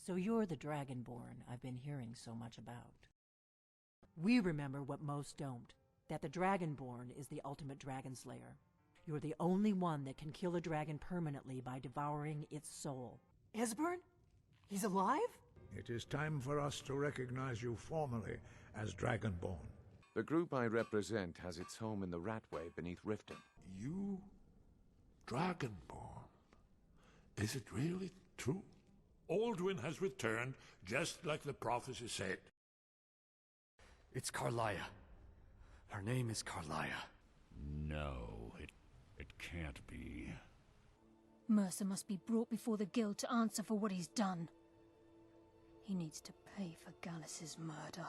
So you're the Dragonborn I've been hearing so much about. We remember what most don't, that the Dragonborn is the ultimate dragon slayer. You're the only one that can kill a dragon permanently by devouring its soul. Esbern? He's alive? It is time for us to recognize you formally as Dragonborn. The group I represent has its home in the Ratway beneath Riften. You? Dragonborn? Is it really true? Aldwin has returned, just like the prophecy said. It's Carlia. Her name is Carlia. No, it can't be. Mercer must be brought before the guild to answer for what he's done. He needs to pay for Gallus's murder.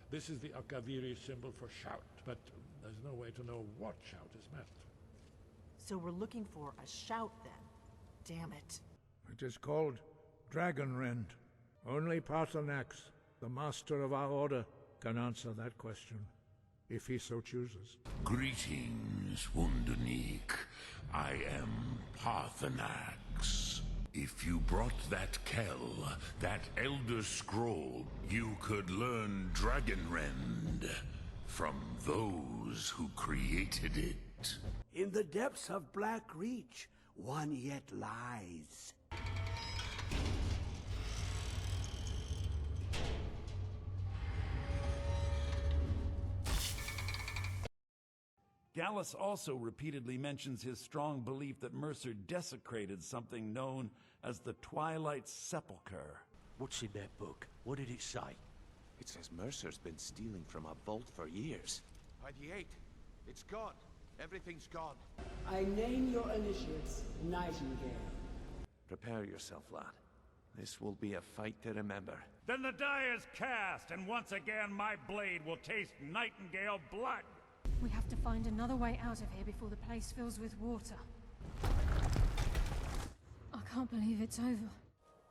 This is the Akaviri symbol for shout, but there's no way to know what shout is meant. So we're looking for a shout then. Damn it. It is called Dragonrend. Only Paarthurnax, the master of our order, can answer that question, if he so chooses. Greetings, Wunderneek. I am Paarthurnax. If you brought that Kell, that Elder Scroll, you could learn Dragonrend from those who created it. In the depths of Black Reach, one yet lies. Gallus also repeatedly mentions his strong belief that Mercer desecrated something known as the Twilight Sepulchre. What's in that book? What did it say? It says Mercer's been stealing from a vault for years. By the 8th, it's gone. Everything's gone. I name your initiates Nightingale. Prepare yourself, lad. This will be a fight to remember. Then the die is cast, and once again my blade will taste Nightingale blood. We have to find another way out of here before the place fills with water. I can't believe it's over.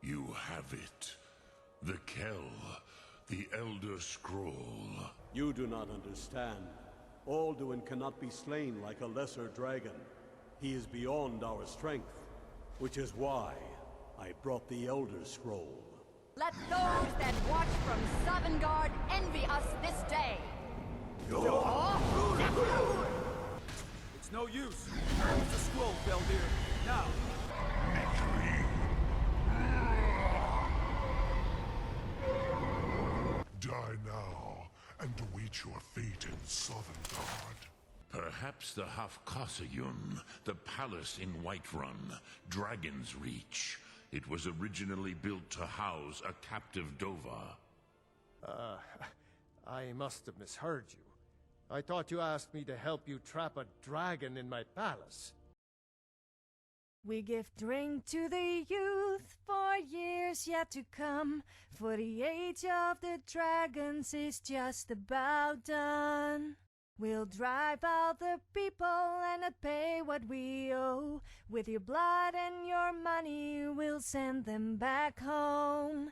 You have it. The Kell, the Elder Scroll. You do not understand. Alduin cannot be slain like a lesser dragon. He is beyond our strength, which is why I brought the Elder Scroll. Let those that watch from Sovngarde envy us this day. It's no use. Use the scroll, Beldir. Now. Die now, and await your fate in Sovngarde. Perhaps the Hafkasayun, the palace in Whiterun, Dragon's Reach. It was originally built to house a captive Dova. I must have misheard you. I thought you asked me to help you trap a dragon in my palace. We give drink to the youth for years yet to come, for the age of the dragons is just about done. We'll drive out the people and not pay what we owe. With your blood and your money, we'll send them back home.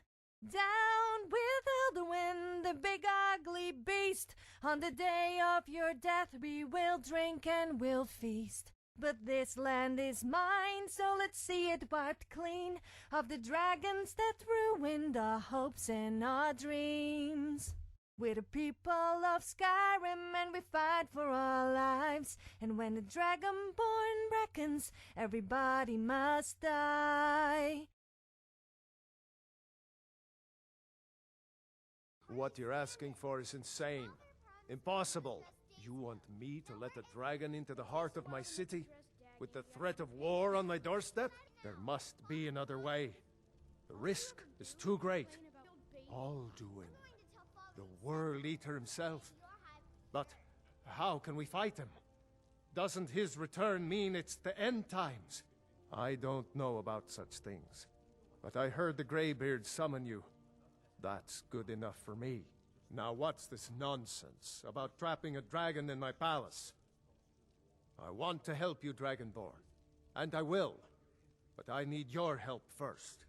Down with Alduin, the big ugly beast. On the day of your death we will drink and we'll feast. But this land is mine, so let's see it wiped clean of the dragons that ruined our hopes and our dreams. We're the people of Skyrim and we fight for our lives. And when the Dragonborn reckons, everybody must die. What you're asking for is insane. Impossible. You want me to let a dragon into the heart of my city? With the threat of war on my doorstep? There must be another way. The risk is too great. Alduin, the World Eater himself. But how can we fight him? Doesn't his return mean it's the end times? I don't know about such things. But I heard the Greybeard summon you. That's good enough for me. Now what's this nonsense about trapping a dragon in my palace? I want to help you, Dragonborn. And I will. But I need your help first.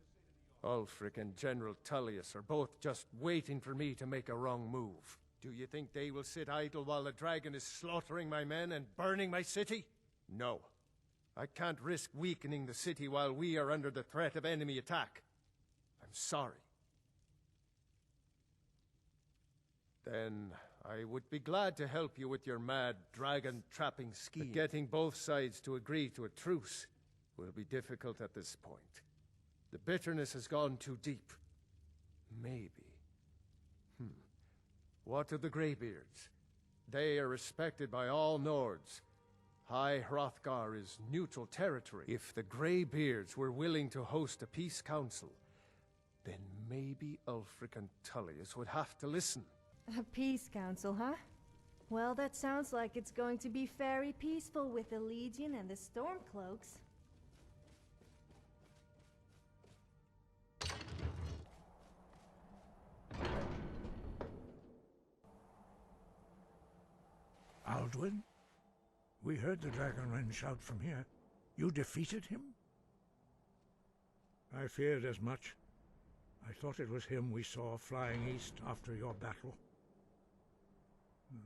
Ulfric and General Tullius are both just waiting for me to make a wrong move. Do you think they will sit idle while the dragon is slaughtering my men and burning my city? No. I can't risk weakening the city while we are under the threat of enemy attack. I'm sorry. Then I would be glad to help you with your mad dragon-trapping scheme. But getting both sides to agree to a truce will be difficult at this point. The bitterness has gone too deep. Maybe. What of the Greybeards? They are respected by all Nords. High Hrothgar is neutral territory. If the Greybeards were willing to host a peace council, then maybe Ulfric and Tullius would have to listen. A peace council, huh? Well, that sounds like it's going to be very peaceful with the Legion and the Stormcloaks. Alduin? We heard the Dragonren shout from here. You defeated him? I feared as much. I thought it was him we saw flying east after your battle.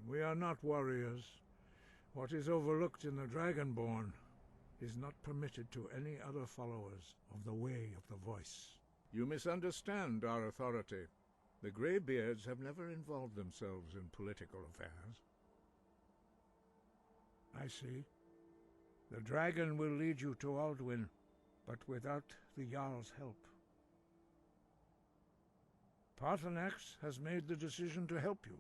We are not warriors. What is overlooked in the Dragonborn is not permitted to any other followers of the Way of the Voice. You misunderstand our authority. The Greybeards have never involved themselves in political affairs. I see. The dragon will lead you to Alduin, but without the Jarl's help. Paarthurnax has made the decision to help you.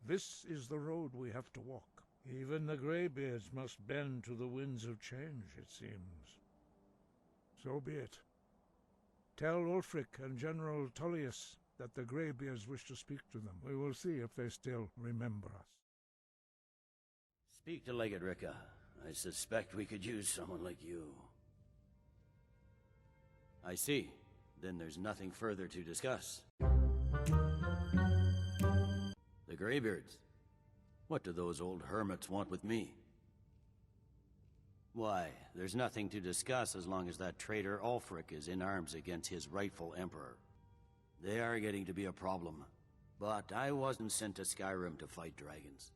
This is the road we have to walk. Even the Greybeards must bend to the winds of change, it seems. So be it. Tell Ulfric and General Tullius that the Greybeards wish to speak to them. We will see if they still remember us. Speak to Legate Ricka. I suspect we could use someone like you. I see. Then there's nothing further to discuss. The Greybeards. What do those old hermits want with me? Why, there's nothing to discuss as long as that traitor Ulfric is in arms against his rightful emperor. They are getting to be a problem. But I wasn't sent to Skyrim to fight dragons.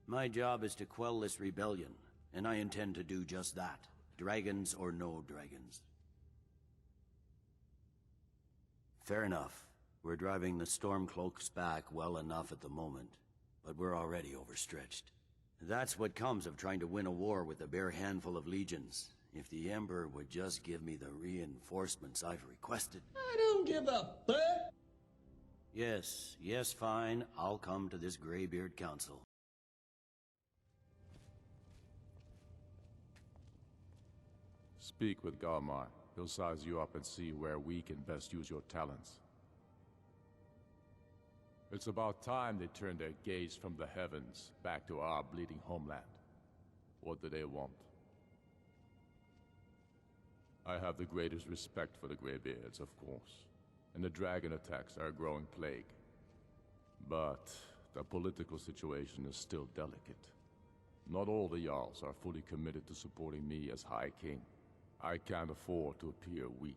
My job is to quell this rebellion, and I intend to do just that. Dragons or no dragons. Fair enough. We're driving the Stormcloaks back well enough at the moment, but we're already overstretched. That's what comes of trying to win a war with a bare handful of legions. If the Emperor would just give me the reinforcements I've requested. I don't give a fuck! Yes, fine. I'll come to this Greybeard Council. Speak with Gar-Gar. He'll size you up and see where we can best use your talents. It's about time they turned their gaze from the heavens back to our bleeding homeland. What do they want? I have the greatest respect for the Greybeards, of course, and the dragon attacks are a growing plague. But the political situation is still delicate. Not all the Jarls are fully committed to supporting me as High King. I can't afford to appear weak.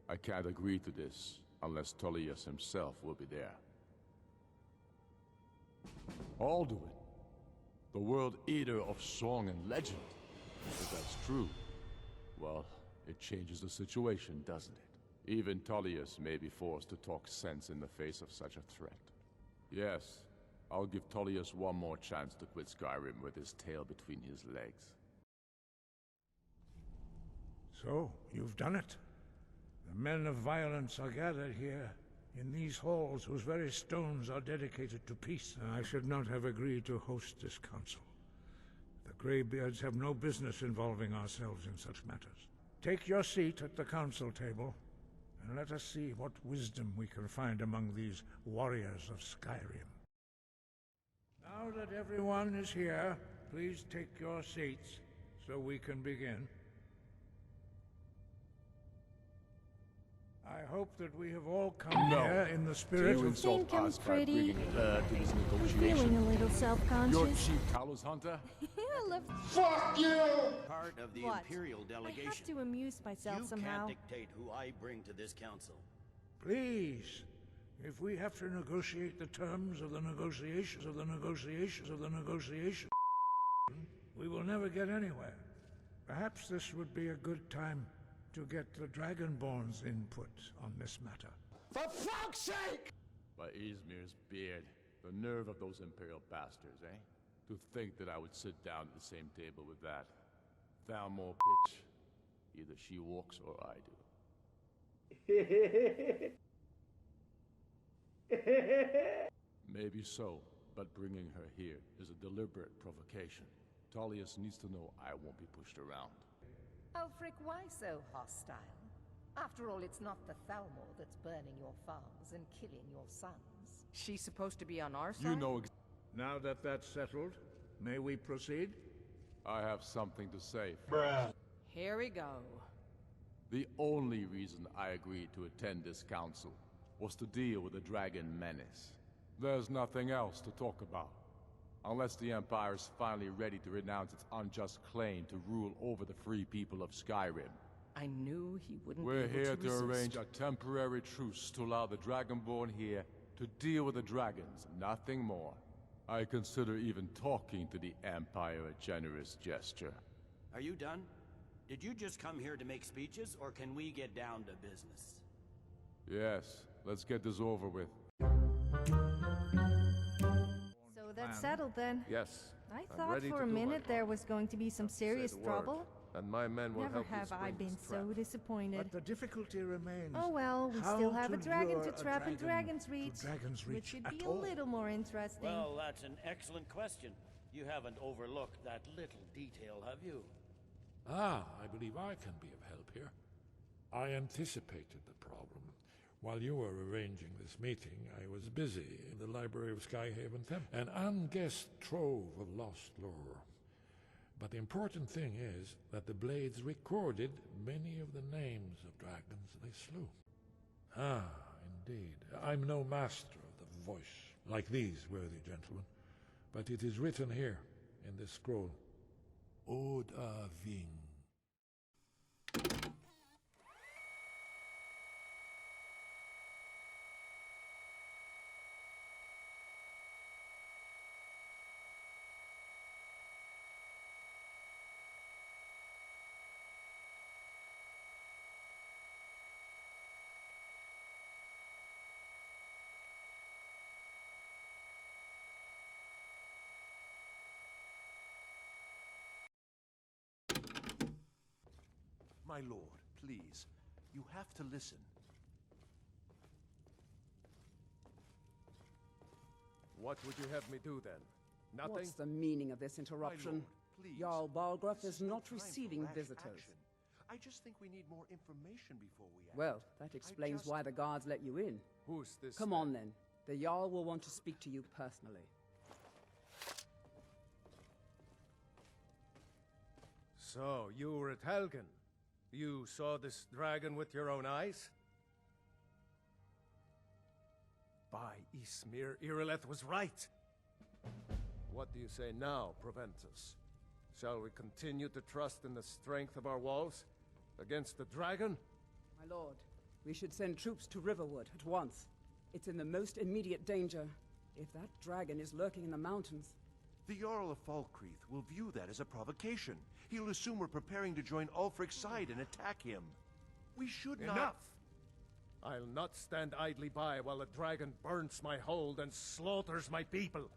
I can't agree to this unless Tullius himself will be there. Alduin, the World Eater of song and legend. If that's true, well, it changes the situation, doesn't it? Even Tullius may be forced to talk sense in the face of such a threat. Yes, I'll give Tullius one more chance to quit Skyrim with his tail between his legs. So, you've done it. The men of violence are gathered here, in these halls whose very stones are dedicated to peace. I should not have agreed to host this council. The Greybeards have no business involving ourselves in such matters. Take your seat at the council table, and let us see what wisdom we can find among these warriors of Skyrim. Now that everyone is here, please take your seats so we can begin. I hope that we have all come here in the spirit of... insult us by bringing her to this negotiation. Feeling a little self-conscious. You're chief Talos Hunter? Fuck you! Part of the What? Imperial delegation. I have to amuse myself You somehow. can't dictate who I bring to this council. Please, if we have to negotiate the terms of the negotiations, we will never get anywhere. Perhaps this would be a good time to get the Dragonborn's input on this matter. For fuck's sake! By Izmir's beard, The nerve of those Imperial bastards, eh? To think that I would sit down at the same table with that Thalmor bitch. Either she walks or I do. Maybe so, but bringing her here is a deliberate provocation. Tullius needs to know I won't be pushed around. Ulfric, why so hostile? After all, it's not the Thalmor that's burning your farms and killing your sons. She's supposed to be on our side? You know Now that that's settled, may we proceed? I have something to say. Here we go. The only reason I agreed to attend this council was to deal with the dragon menace. There's nothing else to talk about. Unless the Empire is finally ready to renounce its unjust claim to rule over the free people of Skyrim. I knew he wouldn't We're be able here to to arrange resist. a temporary truce to allow the Dragonborn here to deal with the dragons, nothing more. I consider even talking to the Empire a generous gesture. Are you done? Did you just come here to make speeches, or can we get down to business? Yes, let's get this over with. So that's settled then. Yes. I I'm thought ready for to a do my minute there part. was going to be some serious Say the trouble. word, and my men will Never help you have I spring been this trap. so disappointed. But the difficulty remains. Oh well, we how still have a dragon lure to trap in Dragon's to Reach, Dragon's which Reach should at be a all. little more interesting. Well, that's an excellent question. You haven't overlooked that little detail, have you? Ah, I believe I can be of help here. I anticipated the problem. While you were arranging this meeting, I was busy in the library of Skyhaven Temple, an unguessed trove of lost lore. But the important thing is that the blades recorded many of the names of dragons they slew. Ah, indeed. I'm no master of the voice, like these worthy gentlemen, but it is written here in this scroll. Od Ving. My lord, please. You have to listen. What would you have me do then? Nothing? What's the meaning of this interruption? Lord, please. Jarl Balgruuf This is no not time for receiving rash visitors. action. I just think we need more information before we act. Well, that explains why the guards let you in. Who's this? Come on then. The Jarl will want to speak to you personally. So, you were at Helgen. You saw this dragon with your own eyes? By Ysmir, Irileth was right. What do you say now, Proventus? Shall we continue to trust in the strength of our walls against the dragon? My lord, we should send troops to Riverwood at once. It's in the most immediate danger. If that dragon is lurking in the mountains... The Jarl of Falkreath will view that as a provocation. He'll assume we're preparing to join Ulfric's side and attack him. We should not... Enough! I'll not stand idly by while the dragon burns my hold and slaughters my people.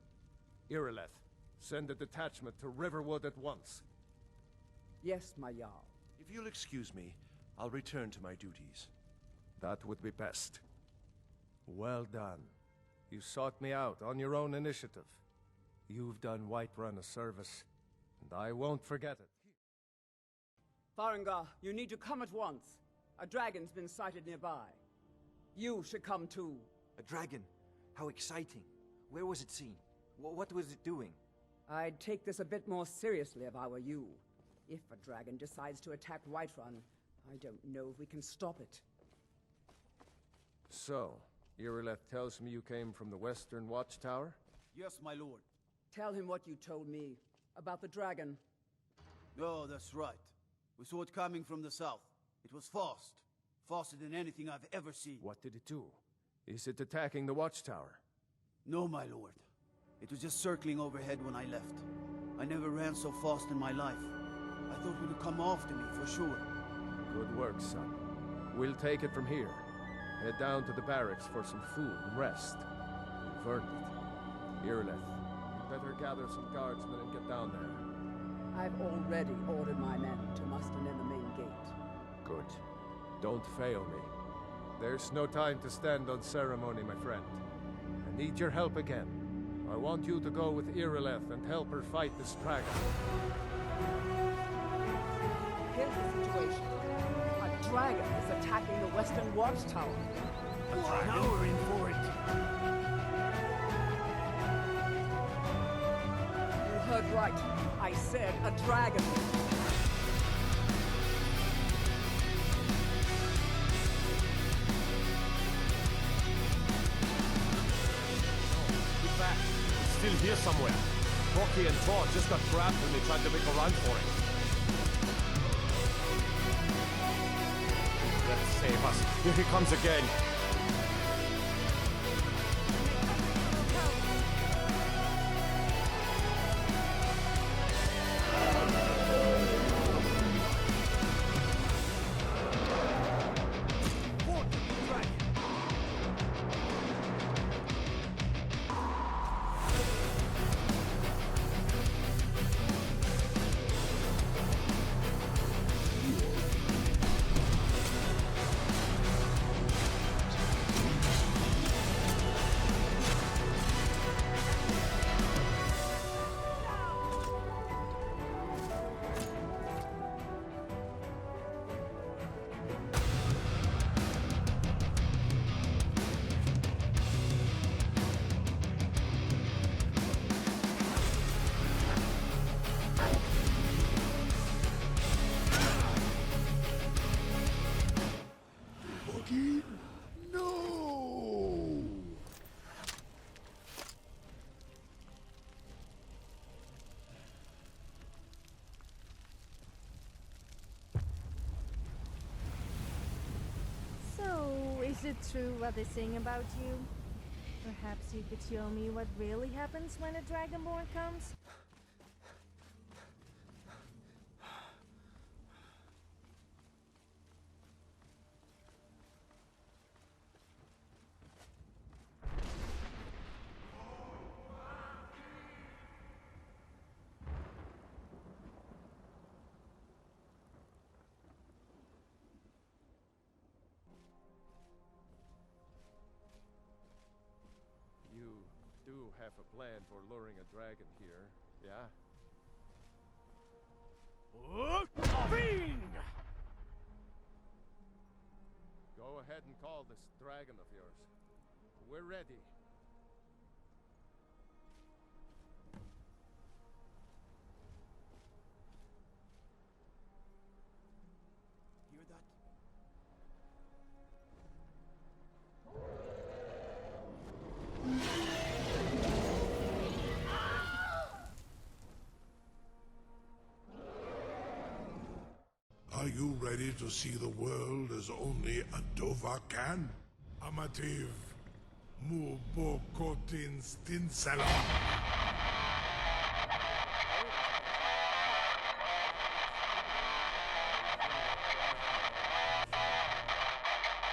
Irileth, send a detachment to Riverwood at once. Yes, my Jarl. If you'll excuse me, I'll return to my duties. That would be best. Well done. You sought me out on your own initiative. You've done Whiterun a service, and I won't forget it. Farengar, you need to come at once. A dragon's been sighted nearby. You should come too. A dragon? How exciting. Where was it seen? What was it doing? I'd take this a bit more seriously if I were you. If a dragon decides to attack Whiterun, I don't know if we can stop it. So, Irileth tells me you came from the Western Watchtower? Yes, my lord. Tell him what you told me about the dragon. Oh, that's right. We saw it coming from the south. It was fast. Faster than anything I've ever seen. What did it do? Is it attacking the Watchtower? No, my lord. It was just circling overhead when I left. I never ran so fast in my life. I thought it would come after me, for sure. Good work, son. We'll take it from here. Head down to the barracks for some food and rest. You've earned it. Irileth, you better gather some guardsmen and get down there. I've already ordered my men to muster in the main gate. Good. Don't fail me. There's no time to stand on ceremony, my friend. I need your help again. I want you to go with Irileth and help her fight this dragon. Here's the situation. A dragon is attacking the western watchtower. Now we're in for it. You heard right. I said a dragon. Still here somewhere. Rocky and Thor just got grabbed when they tried to make a run for it. Let's save us. Here he comes again. Is it true what they sing about you? Perhaps you could show me what really happens when a Dragonborn comes? Have a plan for luring a dragon here, yeah? Go ahead and call this dragon of yours. We're ready. Hear that? Are you ready to see the world as only a Dova can? Amativ, Mubokotin Stinsela.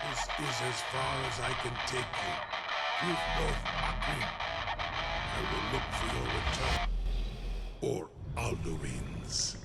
This is as far as I can take you. You've both Akim. I will look for your return. Or Alduin's.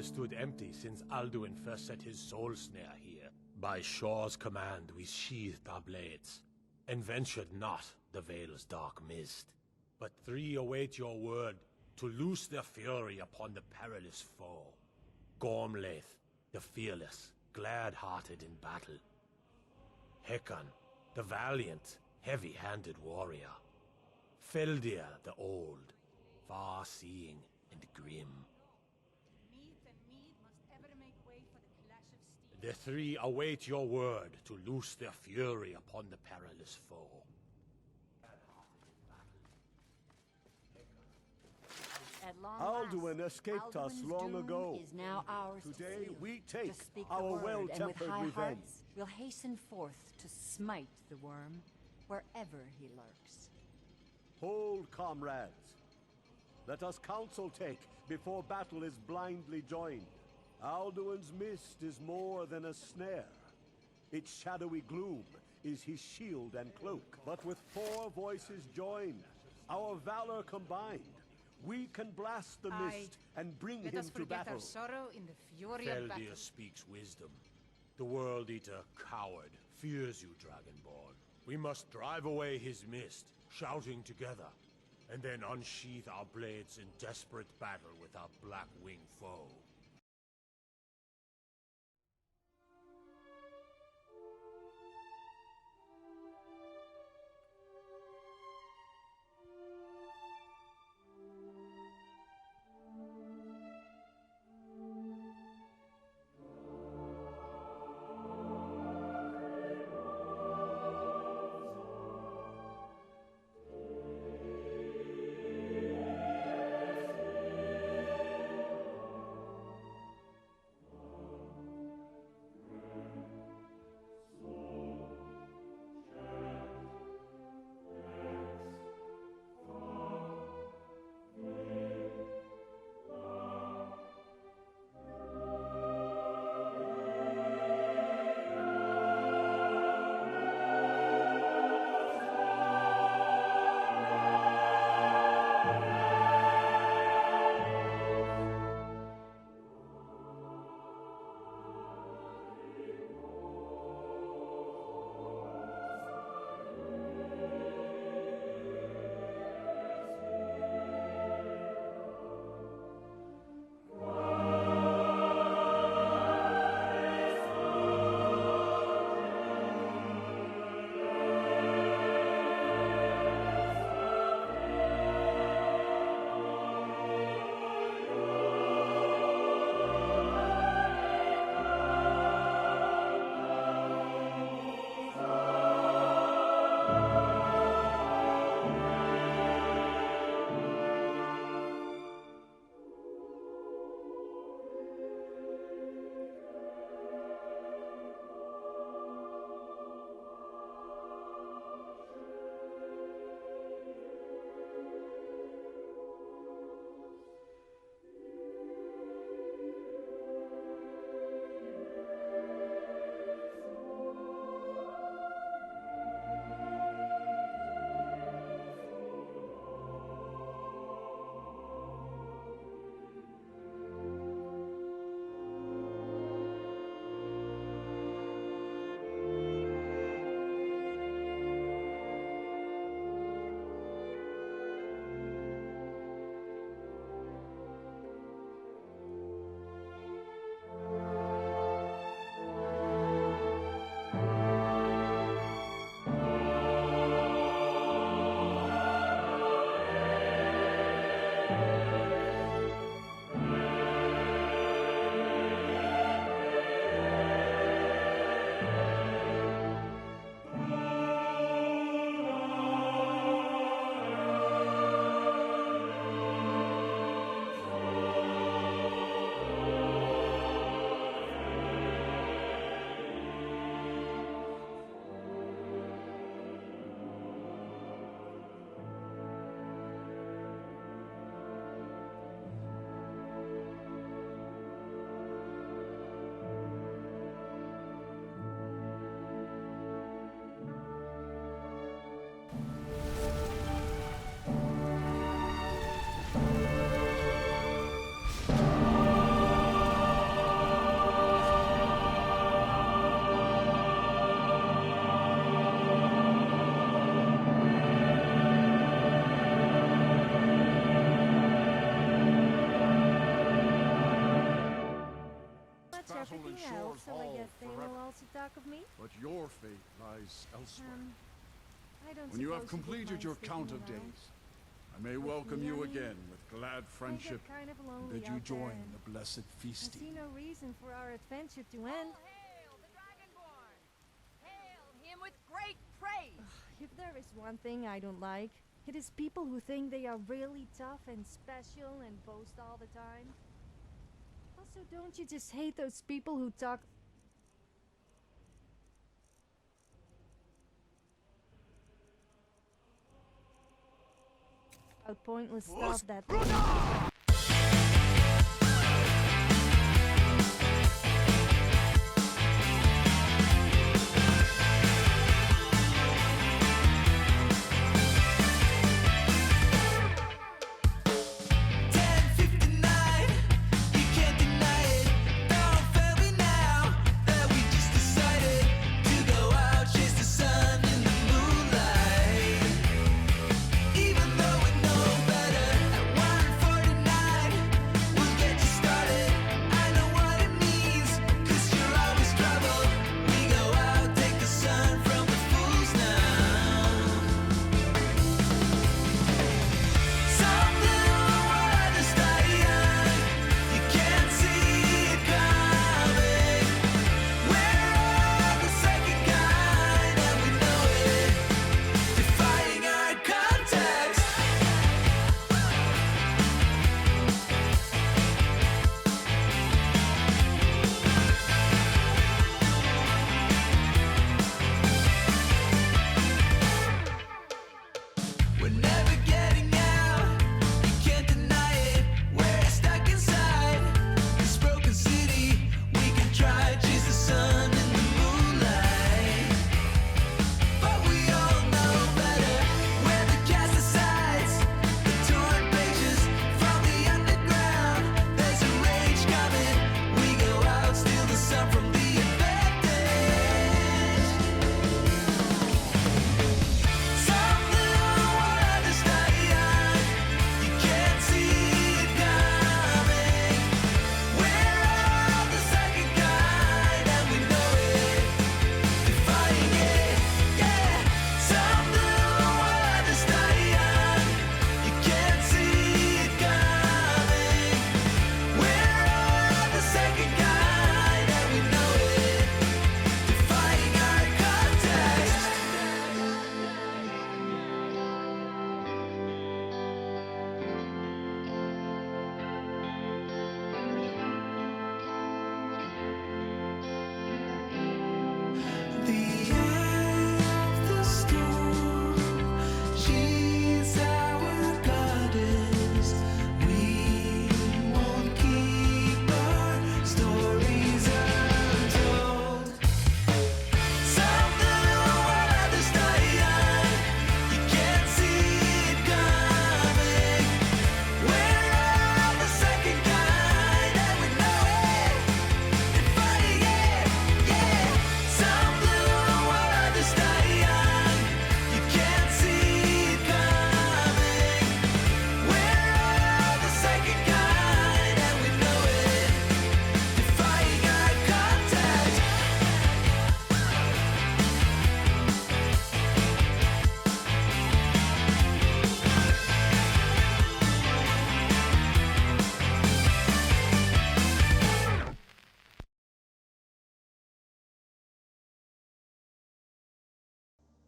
has stood empty since Alduin first set his soul snare here. By Shaw's command, we sheathed our blades, and ventured not the Vale's dark mist. But three await your word to loose their fury upon the perilous foe. Gormlaith, the fearless, glad-hearted in battle. Hekon, the valiant, heavy-handed warrior. Feldir, the old, far-seeing and grim. The three await your word to loose their fury upon the perilous foe. At long Alduin last, escaped us Alduin's long doom ago. is now ours Today to seal. we take Just speak the our word, and with well-tempered high revenge. hearts, we'll hasten forth to smite the worm wherever he lurks. Hold, comrades. Let us counsel take before battle is blindly joined. Alduin's mist is more than a snare. Its shadowy gloom is his shield and cloak. But with 4 voices joined, our valor combined, we can blast the mist and bring him to battle. sorrow in the fury of battle. Feldir speaks wisdom. The World Eater, coward, fears you, Dragonborn. We must drive away his mist, shouting together, and then unsheath our blades in desperate battle with our black-winged foe. guess they will also talk of me? But your fate lies elsewhere. I don't When you have suppose you'd completed mind your sticking count of around. days, I may With welcome me, you I mean, again with glad friendship, kind of and lonely bid you out there, join and the blessed I feasting. see no reason for our adventure to end. Him with great praise! If there is one thing I don't like, it is people who think they are really tough and special and boast all the time. Also, don't you just hate those people who talk about pointless stuff that...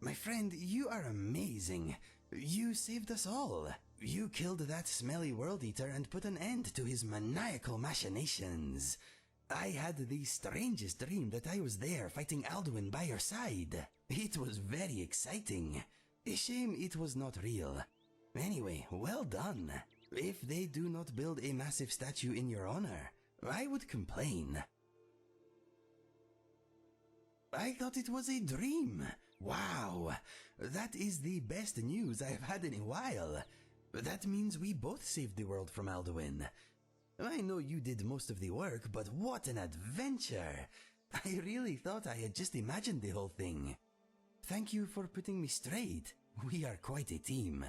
My friend, you are amazing. You saved us all. You killed that smelly world eater and put an end to his maniacal machinations. I had the strangest dream that I was there fighting Alduin by your side. It was very exciting. A shame it was not real. Anyway, well done. If they do not build a massive statue in your honor, I would complain. I thought it was a dream. Wow, that is the best news I've had in a while. That means we both saved the world from Alduin. I know you did most of the work, but what an adventure! I really thought I had just imagined the whole thing. Thank you for putting me straight. We are quite a team.